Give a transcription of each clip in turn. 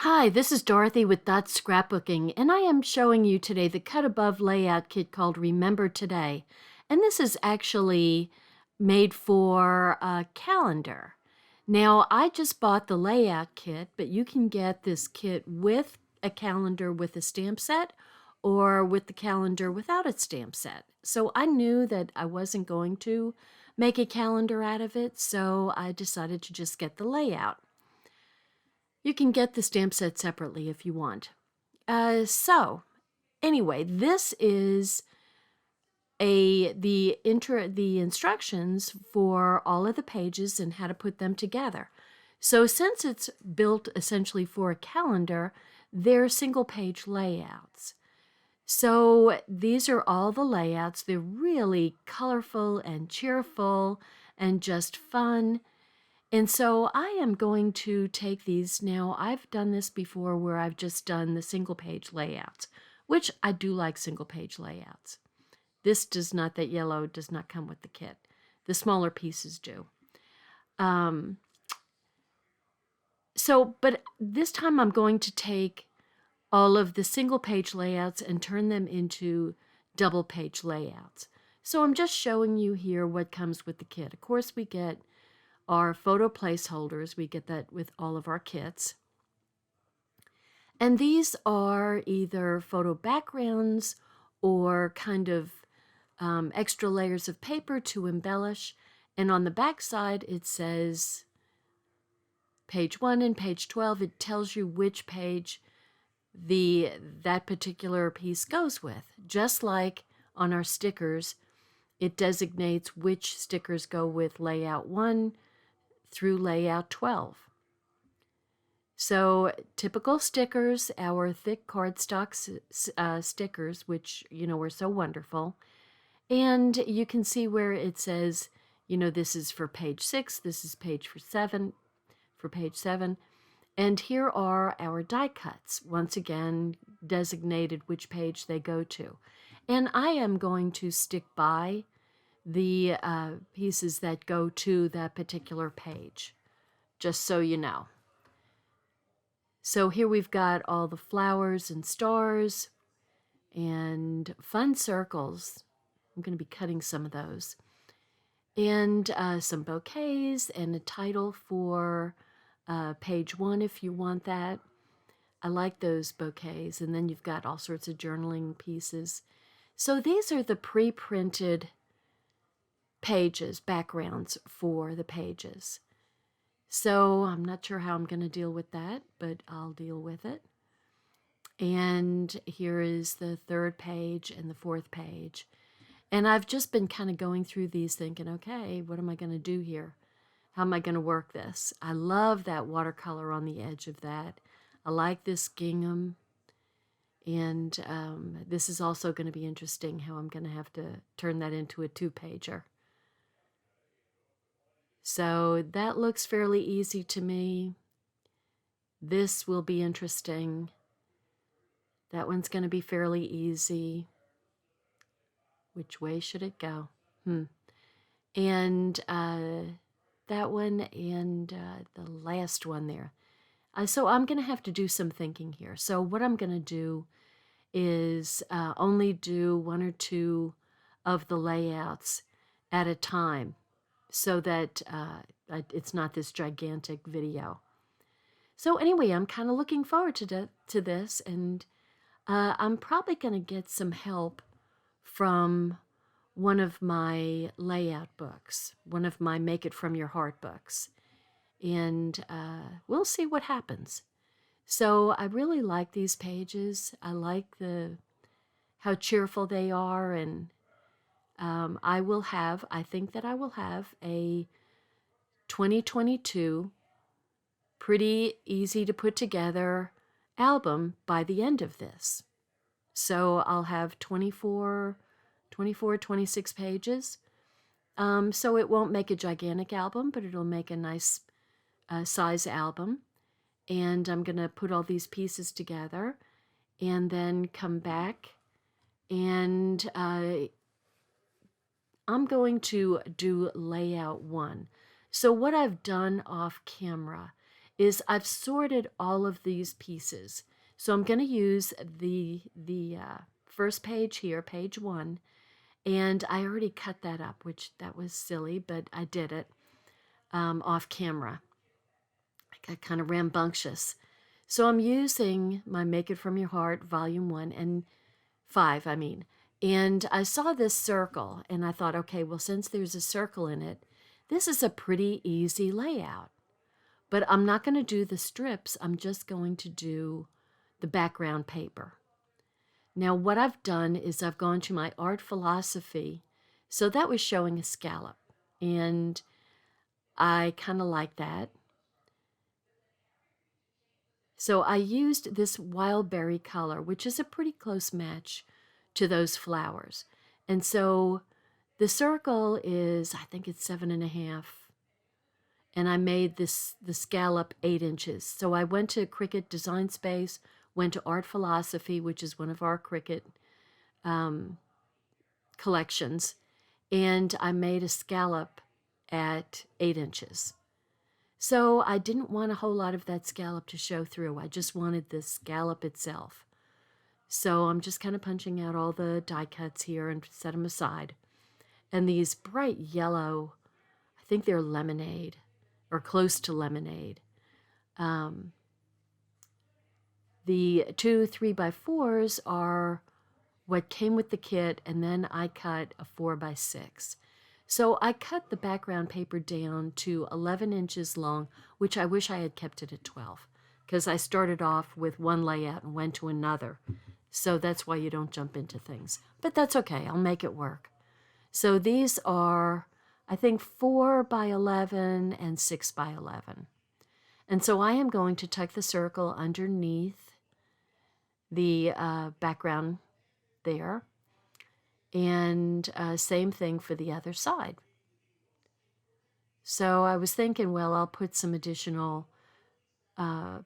Hi, this is Dorothy with Dot Scrapbooking, and I am showing you today the Cut Above layout kit called Remember Today. And this is actually made for a calendar. Now, I just bought the layout kit, but you can get this kit with a calendar with a stamp set or with the calendar without a stamp set. So I knew that I wasn't going to make a calendar out of it, so I decided to just get the layout. You can get the stamp set separately if you want. Anyway, this is the instructions for all of the pages and how to put them together. So since it's built essentially for a calendar, they're single page layouts. So these are all the layouts. They're really colorful and cheerful and just fun. And so I am going to take these now. I've done this before where I've just done the single page layouts, which I do like single page layouts. This does not, that yellow does not come with the kit. The smaller pieces do. But this time I'm going to take all of the single page layouts and turn them into double page layouts. So I'm just showing you here what comes with the kit. Of course, we get our photo placeholders. We get that with all of our kits. And these are either photo backgrounds or kind of extra layers of paper to embellish. And on the back side, it says page 1 and page 12. It tells you which page that particular piece goes with. Just like on our stickers, it designates which stickers go with layout 1 through layout 12. So typical stickers, our thick cardstock stickers, which, are so wonderful. And you can see where it says, this is for page 6, this is page 7. And here are our die cuts, once again designated which page they go to. And I am going to stick by the pieces that go to that particular page, just so you know. So here we've got all the flowers and stars and fun circles. I'm going to be cutting some of those. And some bouquets and a title for page 1 if you want that. I like those bouquets. And then you've got all sorts of journaling pieces. So these are the pre-printed pages, backgrounds for the pages. So I'm not sure how I'm going to deal with that, but I'll deal with it. And here is the 3rd page and the 4th page. And I've just been kind of going through these thinking, okay, what am I going to do here? How am I going to work this? I love that watercolor on the edge of that. I like this gingham. And this is also going to be interesting how I'm going to have to turn that into a 2-pager. So that looks fairly easy to me. This will be interesting. That one's going to be fairly easy. Which way should it go? And that one and the last one there. So I'm going to have to do some thinking here. So what I'm going to do is only do 1 or 2 of the layouts at a time, so that it's not this gigantic video. So anyway, I'm kind of looking forward to this, and I'm probably going to get some help from one of my layout books, one of my Make It From Your Heart books, and we'll see what happens. So I really like these pages. I like how cheerful they are, and I think that I will have a 2022 pretty easy to put together album by the end of this. So I'll have 24, 26 pages. So it won't make a gigantic album, but it'll make a nice size album. And I'm going to put all these pieces together and then come back, and I'm going to do layout 1. So what I've done off camera is I've sorted all of these pieces. So I'm going to use the first page here, page 1, and I already cut that up, which that was silly, but I did it off camera. I got kind of rambunctious. So I'm using my Make It From Your Heart, Volume 1 and 5, I mean. And I saw this circle, and I thought, okay, well, since there's a circle in it, this is a pretty easy layout. But I'm not going to do the strips. I'm just going to do the background paper. Now, what I've done is I've gone to my art philosophy. So that was showing a scallop. And I kind of like that. So I used this wild berry color, which is a pretty close match to those flowers. And so the circle is, I think it's 7.5. And I made the scallop 8 inches. So I went to Cricut Design Space, went to Art Philosophy, which is one of our Cricut collections, and I made a scallop at 8 inches. So I didn't want a whole lot of that scallop to show through. I just wanted the scallop itself. So I'm just kind of punching out all the die cuts here and set them aside. And these bright yellow, I think they're lemonade, or close to lemonade. The 2 3x4s are what came with the kit, and then I cut a 4x6. So I cut the background paper down to 11 inches long, which I wish I had kept it at 12, because I started off with one layout and went to another. So that's why you don't jump into things. But that's okay, I'll make it work. So these are, I think, 4x11 and 6x11. And so I am going to tuck the circle underneath the background there. And same thing for the other side. So I was thinking, well, I'll put some additional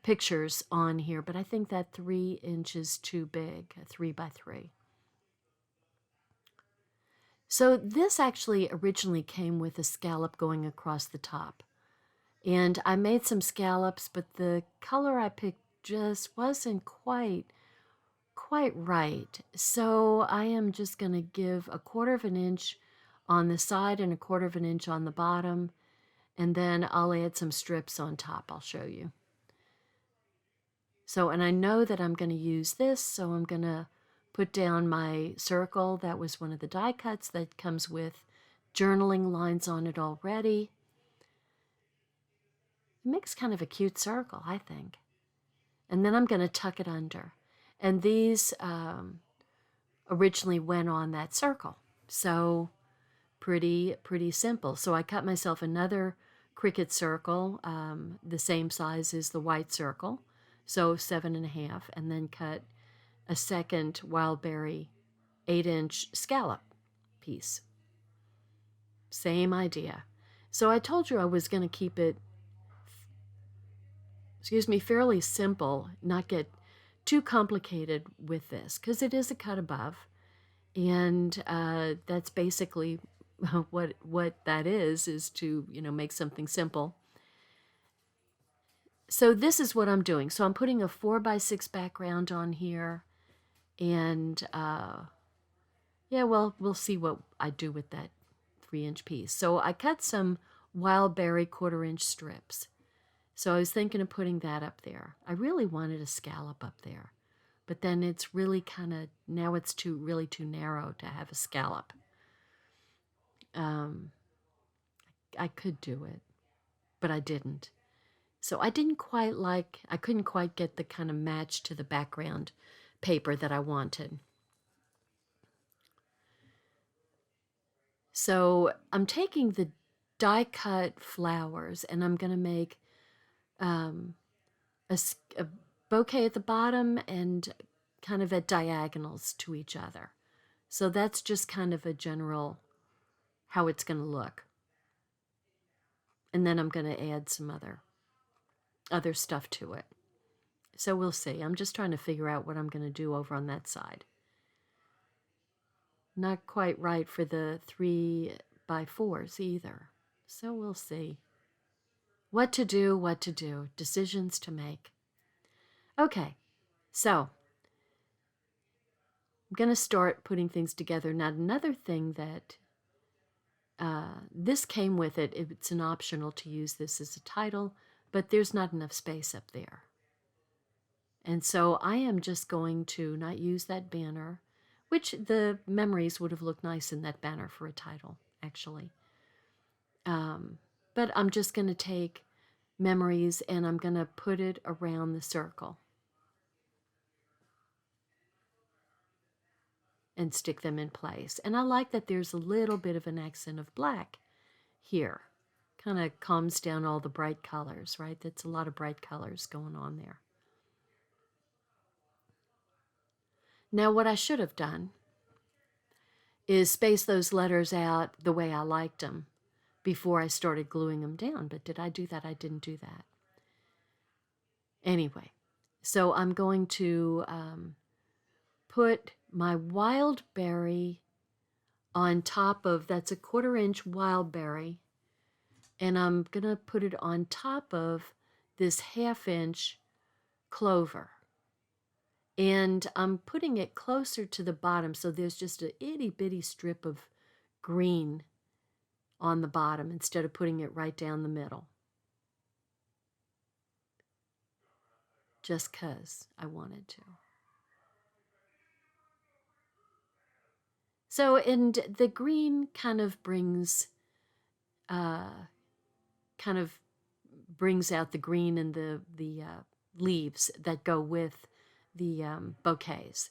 pictures on here, but I think that 3 inches too big, 3x3. So this actually originally came with a scallop going across the top. And I made some scallops, but the color I picked just wasn't quite right. So I am just going to give 1/4 of an inch on the side and 1/4 of an inch on the bottom. And then I'll add some strips on top. I'll show you. So, and I know that I'm going to use this, so I'm going to put down my circle. That was one of the die cuts that comes with journaling lines on it already. It makes kind of a cute circle, I think. And then I'm going to tuck it under. And these originally went on that circle. So pretty simple. So I cut myself another Cricut circle, the same size as the white circle, so 7.5, and then cut a second wild berry 8-inch scallop piece. Same idea. So I told you I was going to keep it, fairly simple, not get too complicated with this, because it is a cut above, and that's basically what that is to, make something simple. So this is what I'm doing. So I'm putting a 4x6 background on here, and yeah, well, we'll see what I do with that 3-inch piece. So I cut some wild berry 1/4-inch strips. So I was thinking of putting that up there. I really wanted a scallop up there, but then it's really kind of, now it's really too narrow to have a scallop. I could do it, but I didn't. So I couldn't quite get the kind of match to the background paper that I wanted. So I'm taking the die cut flowers and I'm going to make a bouquet at the bottom and kind of at diagonals to each other. So that's just kind of a general how it's going to look. And then I'm going to add some other stuff to it. So we'll see. I'm just trying to figure out what I'm going to do over on that side. Not quite right for the 3x4s either. So we'll see. What to do, what to do. Decisions to make. Okay, so I'm going to start putting things together. Now, another thing that this came with it, it's an optional to use this as a title, but there's not enough space up there. And so I am just going to not use that banner, which the memories would have looked nice in that banner for a title, actually. But I'm just going to take memories and I'm going to put it around the circle and stick them in place. And I like that there's a little bit of an accent of black here. Kind of calms down all the bright colors, right? That's a lot of bright colors going on there. Now, what I should have done is space those letters out the way I liked them before I started gluing them down. But did I do that? I didn't do that. Anyway, so I'm going to put my wild berry on top of, that's a 1/4 inch wild berry, and I'm going to put it on top of this 1/2 inch clover. And I'm putting it closer to the bottom, so there's just a itty bitty strip of green on the bottom instead of putting it right down the middle. Just 'cause I wanted to. So, and the green kind of brings out the green and the leaves that go with the bouquets.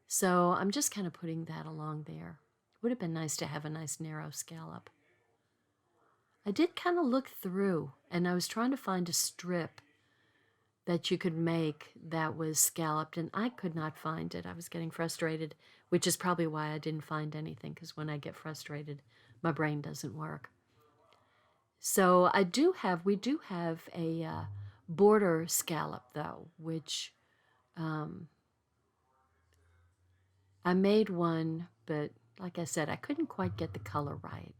So I'm just kind of putting that along there. Would have been nice to have a nice narrow scallop. I did kind of look through, and I was trying to find a strip that you could make that was scalloped, and I could not find it. I was getting frustrated, which is probably why I didn't find anything, because when I get frustrated, my brain doesn't work. So we do have a border scallop, though, which I made one, but like I said, I couldn't quite get the color right.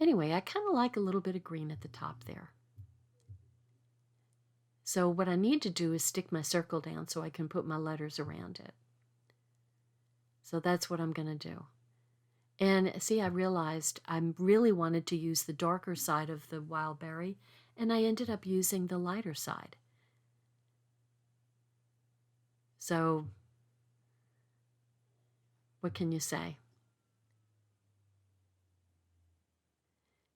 Anyway, I kind of like a little bit of green at the top there. So what I need to do is stick my circle down so I can put my letters around it. So that's what I'm going to do. And see, I realized I really wanted to use the darker side of the wild berry, and I ended up using the lighter side. So, what can you say?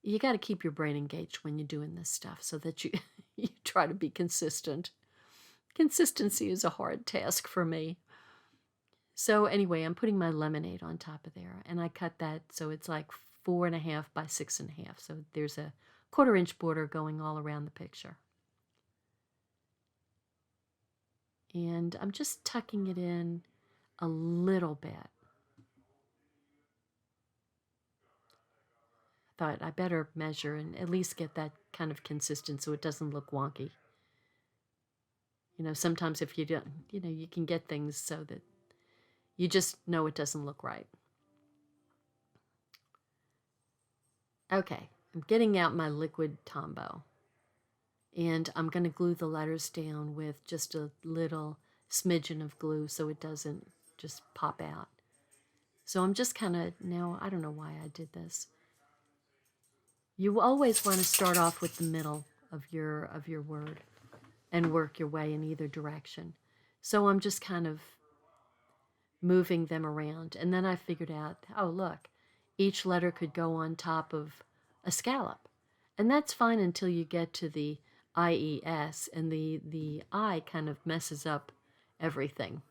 You got to keep your brain engaged when you're doing this stuff so that you try to be consistent. Consistency is a hard task for me. So anyway, I'm putting my lemonade on top of there, and I cut that so it's like 4.5 by 6.5. So there's a 1/4 inch border going all around the picture. And I'm just tucking it in a little bit. Thought I better measure and at least get that kind of consistent so it doesn't look wonky. You know, sometimes if you don't, you can get things so that you just know it doesn't look right. Okay, I'm getting out my liquid Tombow. And I'm going to glue the letters down with just a little smidgen of glue so it doesn't just pop out. So I'm just kind of, now, I don't know why I did this. You always want to start off with the middle of your word and work your way in either direction. So I'm just kind of moving them around. And then I figured out, oh, look, each letter could go on top of a scallop. And that's fine until you get to the IES, and the I kind of messes up everything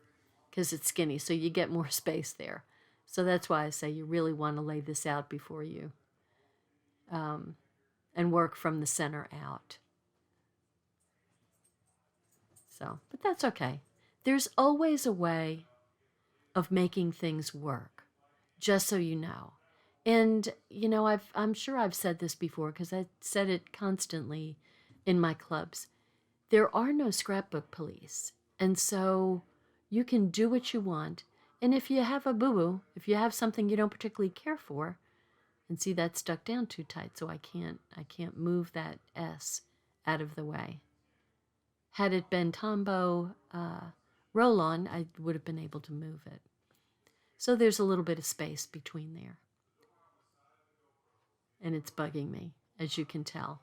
because it's skinny, so you get more space there. So that's why I say you really want to lay this out before you and work from the center out. So, but that's okay. There's always a way of making things work, just so you know. And, I'm sure I've said this before because I said it constantly in my clubs. There are no scrapbook police. And so you can do what you want. And if you have a boo-boo, if you have something you don't particularly care for, And see, that's stuck down too tight, so I can't move that S out of the way. Had it been Tombow roll-on, I would have been able to move it. So there's a little bit of space between there. And it's bugging me, as you can tell.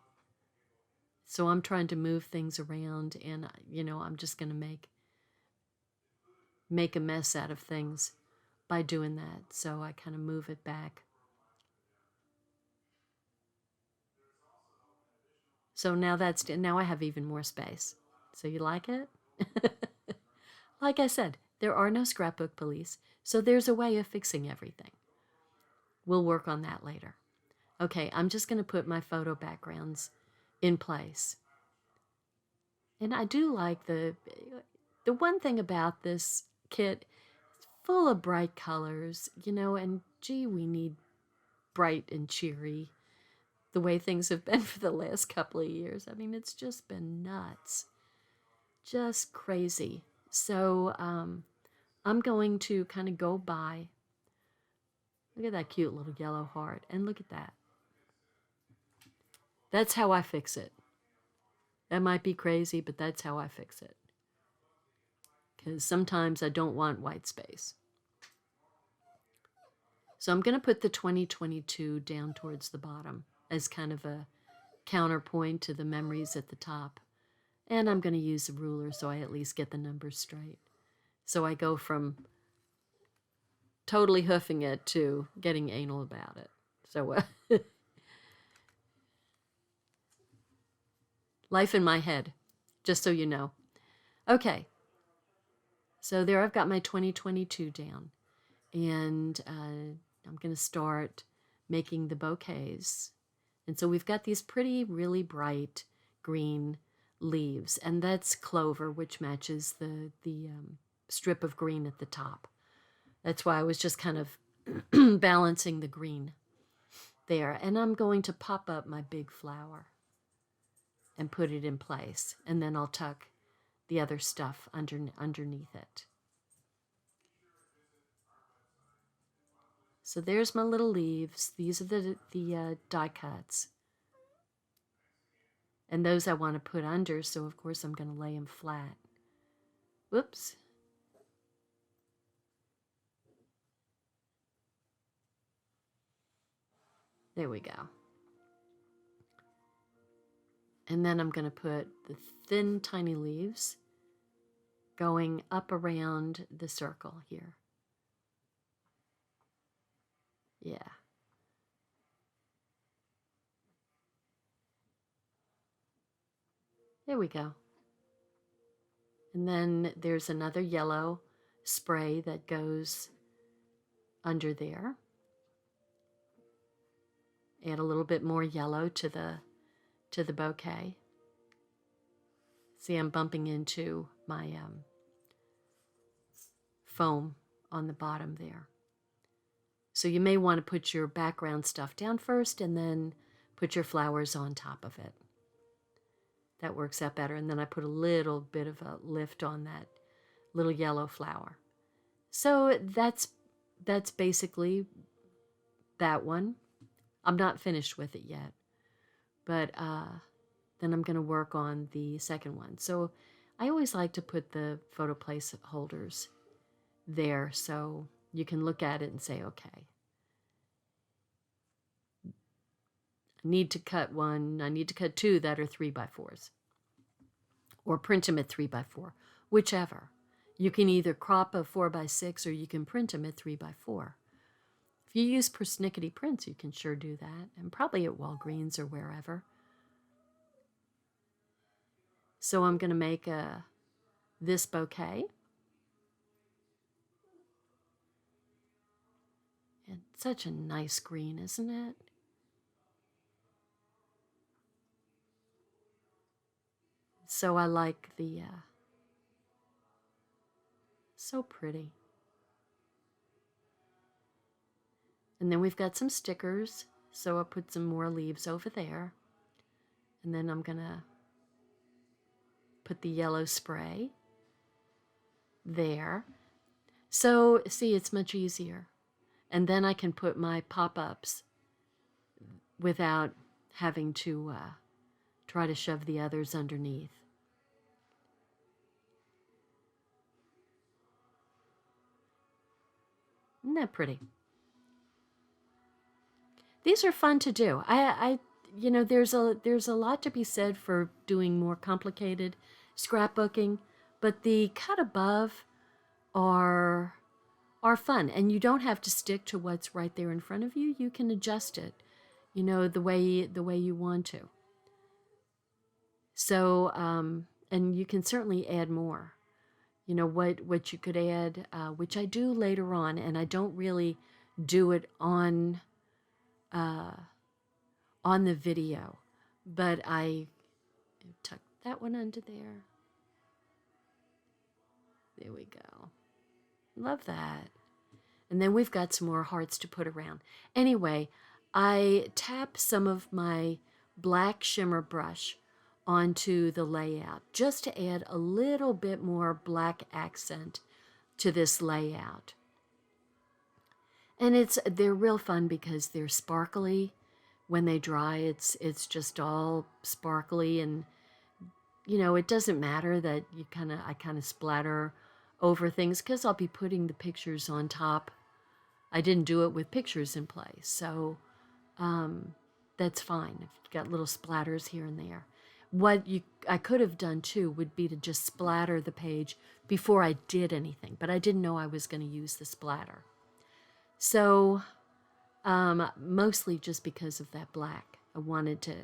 So I'm trying to move things around, and I'm just going to make a mess out of things by doing that. So I kind of move it back. So now I have even more space. So you like it? Like I said, there are no scrapbook police, so there's a way of fixing everything. We'll work on that later. Okay, I'm just going to put my photo backgrounds in place. And I do like the one thing about this kit, it's full of bright colors, and gee, we need bright and cheery the way things have been for the last couple of years. I mean, it's just been nuts. Just crazy. So I'm going to kind of go by. Look at that cute little yellow heart. And look at that. That's how I fix it. That might be crazy, but that's how I fix it. Because sometimes I don't want white space. So I'm going to put the 2022 down towards the bottom as kind of a counterpoint to the memories at the top. And I'm going to use a ruler so I at least get the numbers straight. So I go from totally hoofing it to getting anal about it. So life in my head, just so you know. Okay. So there I've got my 2022 down. And I'm going to start making the bouquets. And so we've got these pretty, really bright green leaves. And that's clover, which matches the strip of green at the top. That's why I was just kind of balancing the green there. And I'm going to pop up my big flower and put it in place. And then I'll tuck the other stuff underneath it. So there's my little leaves. These are the die cuts. And those I want to put under, so of course I'm going to lay them flat. Whoops. There we go. And then I'm going to put the thin, tiny leaves going up around the circle here. Yeah. There we go. And then there's another yellow spray that goes under there. Add a little bit more yellow to the bouquet. See, I'm bumping into my foam on the bottom there. So you may want to put your background stuff down first and then put your flowers on top of it. That works out better. And then I put a little bit of a lift on that little yellow flower. So that's basically that one. I'm not finished with it yet. But then I'm going to work on the second one. So I always like to put the photo placeholders there so you can look at it and say, okay, I need to cut one, I need to cut two that are 3x4s. Or print them at 3x4, whichever. You can either crop a 4x6 or you can print them at 3x4. If you use persnickety prints, you can sure do that, and probably at Walgreens or wherever. So I'm going to make this bouquet. And such a nice green, isn't it? So I like the, so pretty. And then we've got some stickers, so I'll put some more leaves over there. And then I'm gonna put the yellow spray there. So see, it's much easier. And then I can put my pop-ups without having to try to shove the others underneath. Isn't that pretty? These are fun to do. You know, there's a lot to be said for doing more complicated scrapbooking, but the cut above are fun, and you don't have to stick to what's right there in front of you. You can adjust it, you know, the way you want to. So, and you can certainly add more. You know, what you could add, which I do later on, and I don't really do it on the video, but I tuck that one under there. There we go. Love that. And then we've got some more hearts to put around. Anyway, I tap some of my black shimmer brush onto the layout just to add a little bit more black accent to this layout. And they're real fun because they're sparkly. When they dry, it's just all sparkly, and you know, it doesn't matter that I kind of splatter over things because I'll be putting the pictures on top. I didn't do it with pictures in place, so that's fine. If you've got little splatters here and there. What I could have done too would be to just splatter the page before I did anything, but I didn't know I was going to use the splatter. So mostly just because of that black. I wanted to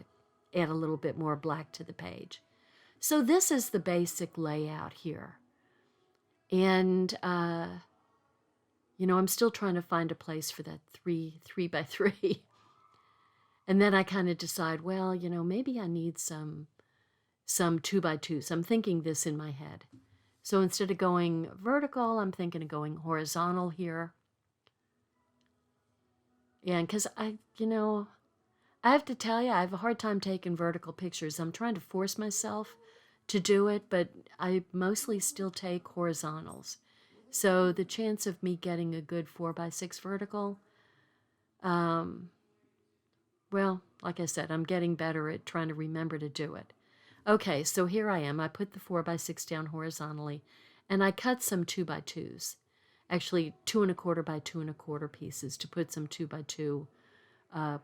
add a little bit more black to the page. So this is the basic layout here. And, you know, I'm still trying to find a place for that 3 by 3. And then I kind of decide, well, you know, maybe I need some 2 by 2s. I'm thinking this in my head. So instead of going vertical, I'm thinking of going horizontal here. Yeah, because you know, I have to tell you, I have a hard time taking vertical pictures. I'm trying to force myself to do it, but I mostly still take horizontals. So the chance of me getting a good 4 by 6 vertical, well, like I said, I'm getting better at trying to remember to do it. Okay, so here I am. I put the 4 by 6 down horizontally, and I cut some 2 by 2s. Actually 2 1/4 by 2 1/4 pieces to put some 2 by 2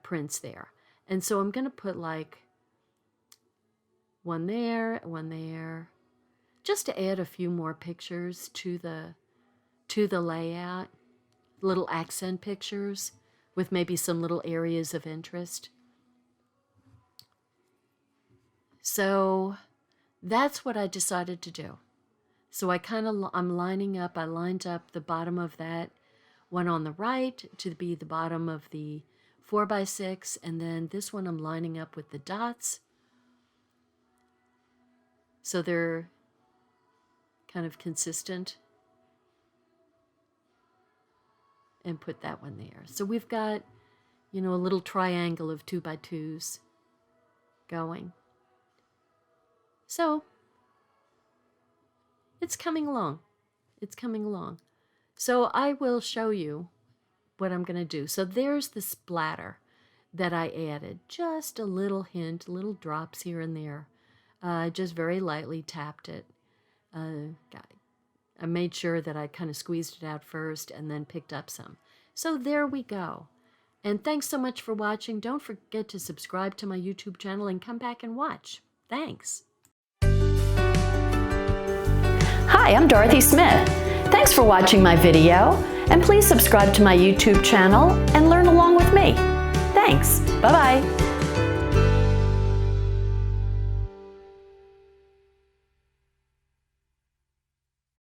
prints there. And so I'm going to put like one there, just to add a few more pictures to the layout, little accent pictures with maybe some little areas of interest. So that's what I decided to do. So I'm lining up, I lined up the bottom of that one on the right to be the bottom of the 4 by 6, and then this one I'm lining up with the dots. So they're kind of consistent. And put that one there. So we've got, you know, a little triangle of 2 by 2s going. So it's coming along. It's coming along. So I will show you what I'm going to do. So there's the splatter that I added. Just a little hint, little drops here and there. Just very lightly tapped it. I made sure that I kind of squeezed it out first and then picked up some. So there we go. And thanks so much for watching. Don't forget to subscribe to my YouTube channel and come back and watch. Thanks. Hi, I'm Dorothy Smith. Thanks for watching my video, and please subscribe to my YouTube channel and learn along with me. Thanks. Bye-bye.